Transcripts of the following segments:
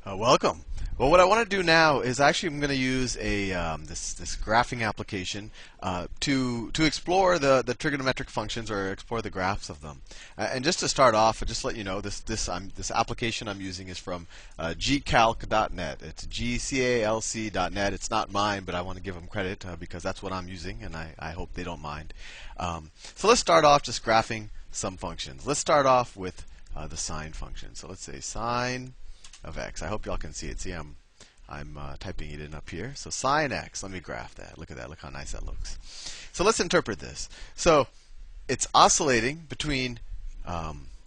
Welcome. Well, what I want to do now is actually I'm going to use a this graphing application to explore the trigonometric functions or explore the graphs of them. And just to start off, I'll just let you know this application I'm using is from gcalc.net. It's gcalc.net. It's not mine, but I want to give them credit because that's what I'm using, and I hope they don't mind. So let's start off just graphing some functions. Let's start off with the sine function. So let's say sine of x. I hope y'all can see it. See, I'm typing it in up here. So sine x. Let me graph that. Look at that. Look how nice that looks. So let's interpret this. So it's oscillating between.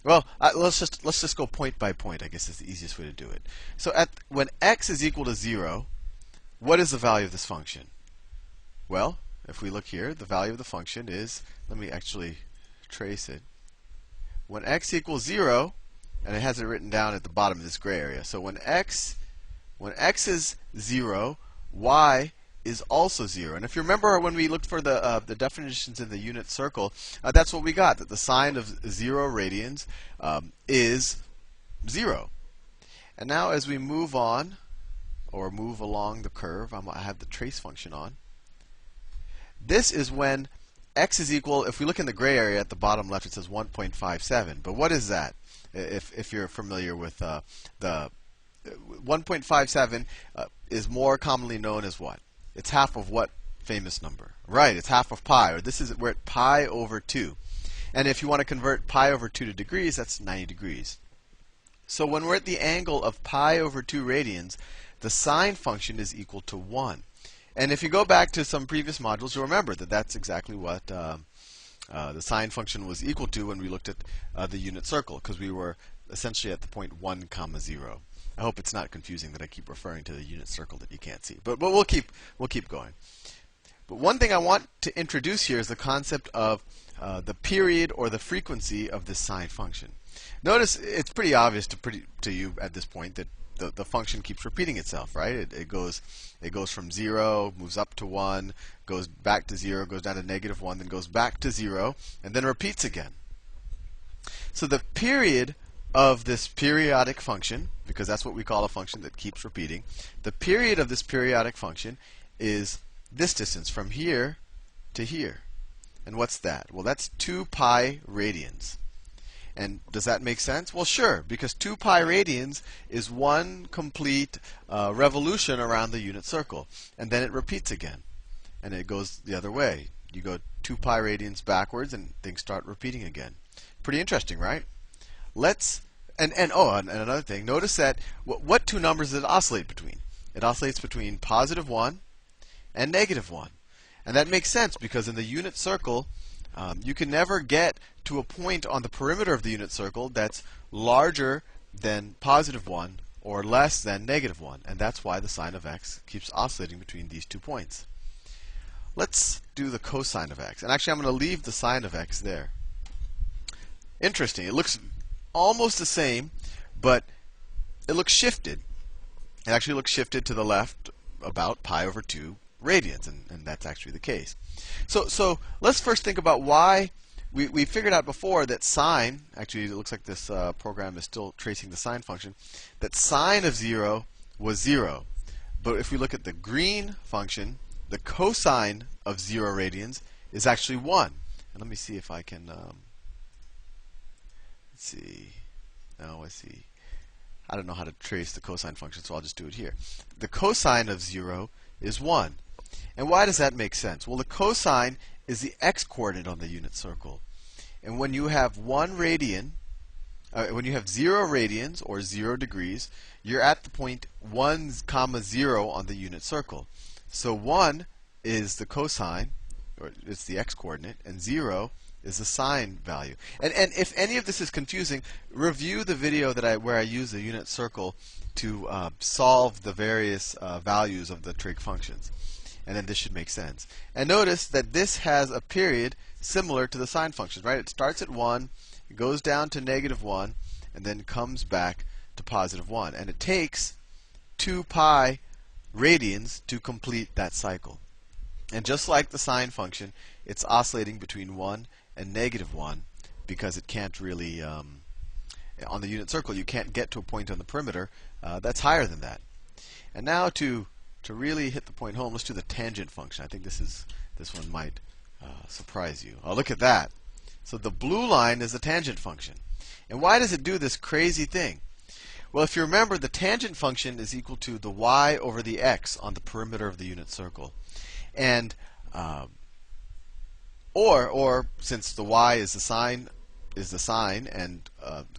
Let's just go point by point. I guess is the easiest way to do it. So when x is equal to 0, what is the value of this function? Well, if we look here, the value of the function is. Let me actually trace it. When x equals 0. And it has it written down at the bottom of this gray area. So when x is 0, y is also 0. And if you remember when we looked for the definitions in the unit circle, that's what we got, that the sine of 0 radians is 0. And now as we move on, or move along the curve, I have the trace function on. This is when x is equal, if we look in the gray area at the bottom left, it says 1.57. But what is that? If you're familiar with the 1.57 is more commonly known as what? It's half of what famous number? Right, it's half of pi. Or we're at pi over 2. And if you want to convert pi over 2 to degrees, that's 90 degrees. So when we're at the angle of pi over 2 radians, the sine function is equal to 1. And if you go back to some previous modules, you'll remember that that's exactly what the sine function was equal to when we looked at the unit circle, because we were essentially at the point 1, 0. I hope it's not confusing that I keep referring to the unit circle that you can't see, but we'll keep going. But one thing I want to introduce here is the concept of the period or the frequency of this sine function. Notice it's pretty obvious to you at this point that the function keeps repeating itself, right? It goes from 0, moves up to 1, goes back to 0, goes down to -1, then goes back to 0, and then repeats again. So the period of this periodic function, because that's what we call a function that keeps repeating, the period of this periodic function is this distance from here to here. And what's that? Well, that's 2 pi radians. And does that make sense? Well, sure, because 2 pi radians is one complete revolution around the unit circle. And then it repeats again. And it goes the other way. You go 2 pi radians backwards and things start repeating again. Pretty interesting, right? And another thing, notice that what two numbers does it oscillate between? It oscillates between +1 and -1. And that makes sense because in the unit circle, you can never get to a point on the perimeter of the unit circle that's larger than +1 or less than -1. And that's why the sine of x keeps oscillating between these 2 points. Let's do the cosine of x. And actually, I'm going to leave the sine of x there. Interesting. It looks almost the same, but it looks shifted. It actually looks shifted to the left about pi over 2 radians, and that's actually the case. So let's first think about why we figured out before that sine, actually it looks like this program is still tracing the sine function, that sine of 0 was 0. But if we look at the green function, the cosine of 0 radians is actually 1. And let me see if I can, let's see. No, I see. I don't know how to trace the cosine function, so I'll just do it here. The cosine of 0 is 1. And why does that make sense? Well, the cosine is the x-coordinate on the unit circle. And when you have 1 radian, when you have 0 radians or 0 degrees, you're at the point 1, 0 on the unit circle. So 1 is the cosine, or it's the x-coordinate, and 0 is the sine value. And if any of this is confusing, review the video where I use the unit circle to solve the various values of the trig functions. And then this should make sense. And notice that this has a period similar to the sine function, right? It starts at 1, it goes down to -1, and then comes back to +1. And it takes 2 pi radians to complete that cycle. And just like the sine function, it's oscillating between 1 and -1 because it can't really on the unit circle, you can't get to a point on the perimeter that's higher than that. And now to really hit the point home, let's do the tangent function. I think this one might surprise you. Oh, look at that. So the blue line is the tangent function. And why does it do this crazy thing? Well, if you remember, the tangent function is equal to the y over the x on the perimeter of the unit circle. And or since the y is the sine and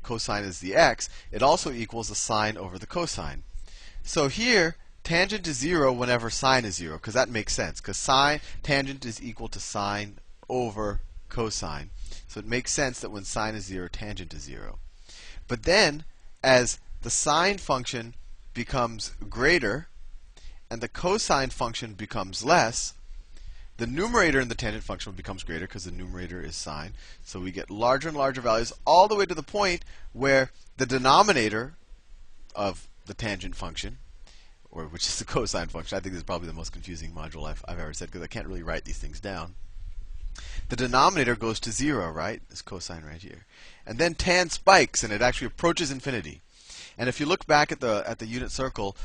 cosine is the x, it also equals the sine over the cosine. So here, tangent is 0 whenever sine is 0, because that makes sense, because tangent is equal to sine over cosine. So it makes sense that when sine is 0, tangent is 0. But then, as the sine function becomes greater and the cosine function becomes less, the numerator in the tangent function becomes greater because the numerator is sine. So we get larger and larger values all the way to the point where the denominator of the tangent function, or which is the cosine function — I think this is probably the most confusing module I've ever said because I can't really write these things down — the denominator goes to 0, right? This cosine right here. And then tan spikes and it actually approaches infinity. And if you look back at the unit circle,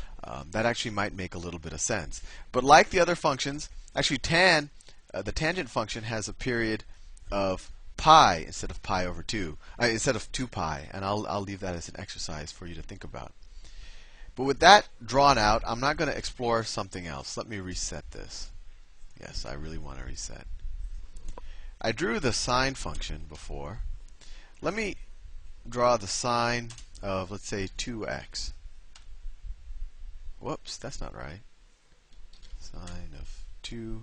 that actually might make a little bit of sense. But like the other functions, actually the tangent function has a period of pi instead of pi over 2, instead of 2 pi. And I'll leave that as an exercise for you to think about. But with that drawn out, I'm not going to explore something else. Let me reset this. Yes, I really want to reset. I drew the sine function before. Let me draw the sine of, let's say, 2x. Whoops, that's not right. Sine of 2.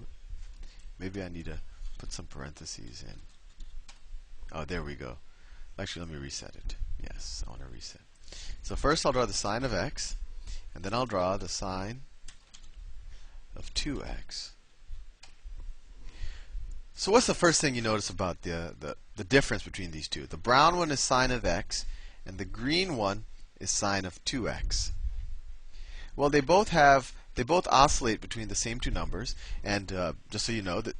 Maybe I need to put some parentheses in. Oh, there we go. Actually, let me reset it. Yes, I want to reset. So first I'll draw the sine of x, and then I'll draw the sine of 2x. So what's the first thing you notice about the difference between these two? The brown one is sine of x, and the green one is sine of 2x. Well, they both oscillate between the same two numbers, and just so you know, that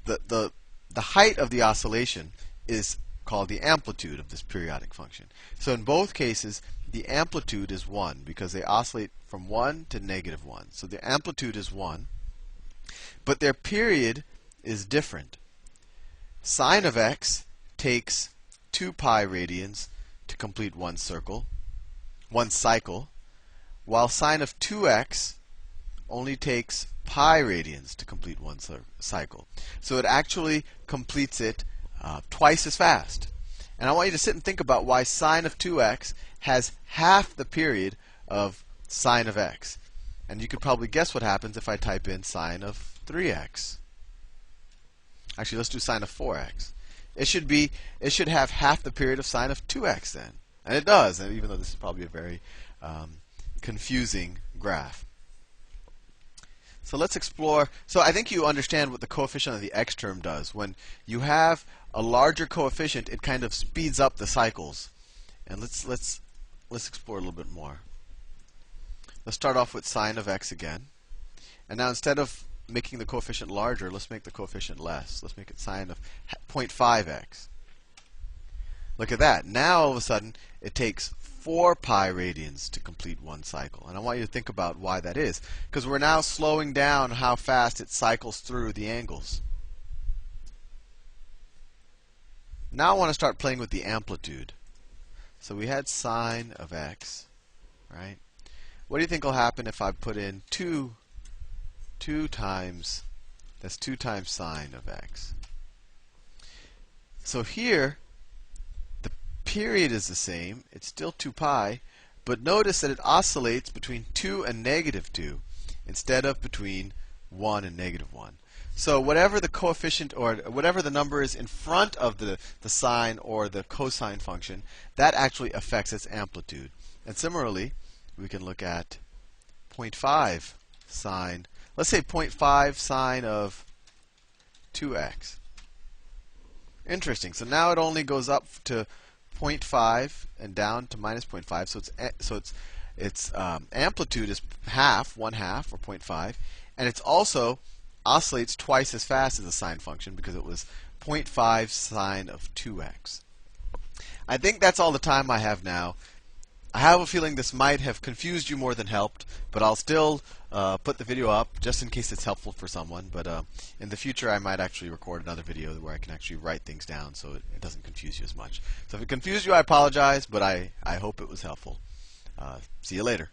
the height of the oscillation is called the amplitude of this periodic function. So in both cases, the amplitude is 1 because they oscillate from 1 to -1. So the amplitude is 1, but their period is different. Sine of x takes 2 pi radians to complete one cycle, while sine of 2x only takes pi radians to complete one cycle. So it actually completes it twice as fast. And I want you to sit and think about why sine of 2x has half the period of sine of x. And you could probably guess what happens if I type in sine of 3x. Actually, let's do sine of 4x. It should have half the period of sine of 2x then. And it does, and even though this is probably a very confusing graph. So let's explore. So I think you understand what the coefficient of the x term does. When you have a larger coefficient, it kind of speeds up the cycles. And let's explore a little bit more. Let's start off with sine of x again. And now instead of making the coefficient larger, let's make the coefficient less. Let's make it sine of 0.5x. Look at that. Now all of a sudden it takes 4 pi radians to complete one cycle. And I want you to think about why that is, because we're now slowing down how fast it cycles through the angles. Now I want to start playing with the amplitude. So we had sine of x, right? What do you think will happen if I put in 2 times, that's 2 times sine of x. So here, the period is the same. It's still 2 pi, but notice that it oscillates between 2 and -2 instead of between 1 and -1. So whatever the coefficient or whatever the number is in front of the sine or the cosine function, that actually affects its amplitude. And similarly, we can look at 0.5 sine. Let's say 0.5 sine of 2x. Interesting. So now it only goes up to 0.5 and down to -0.5. So its amplitude is half, 1/2, or 0.5, and it's also oscillates twice as fast as the sine function because it was 0.5 sine of 2x. I think that's all the time I have now. I have a feeling this might have confused you more than helped, but I'll still put the video up just in case it's helpful for someone. But in the future, I might actually record another video where I can actually write things down so it doesn't confuse you as much. So if it confused you, I apologize, but I hope it was helpful. See you later.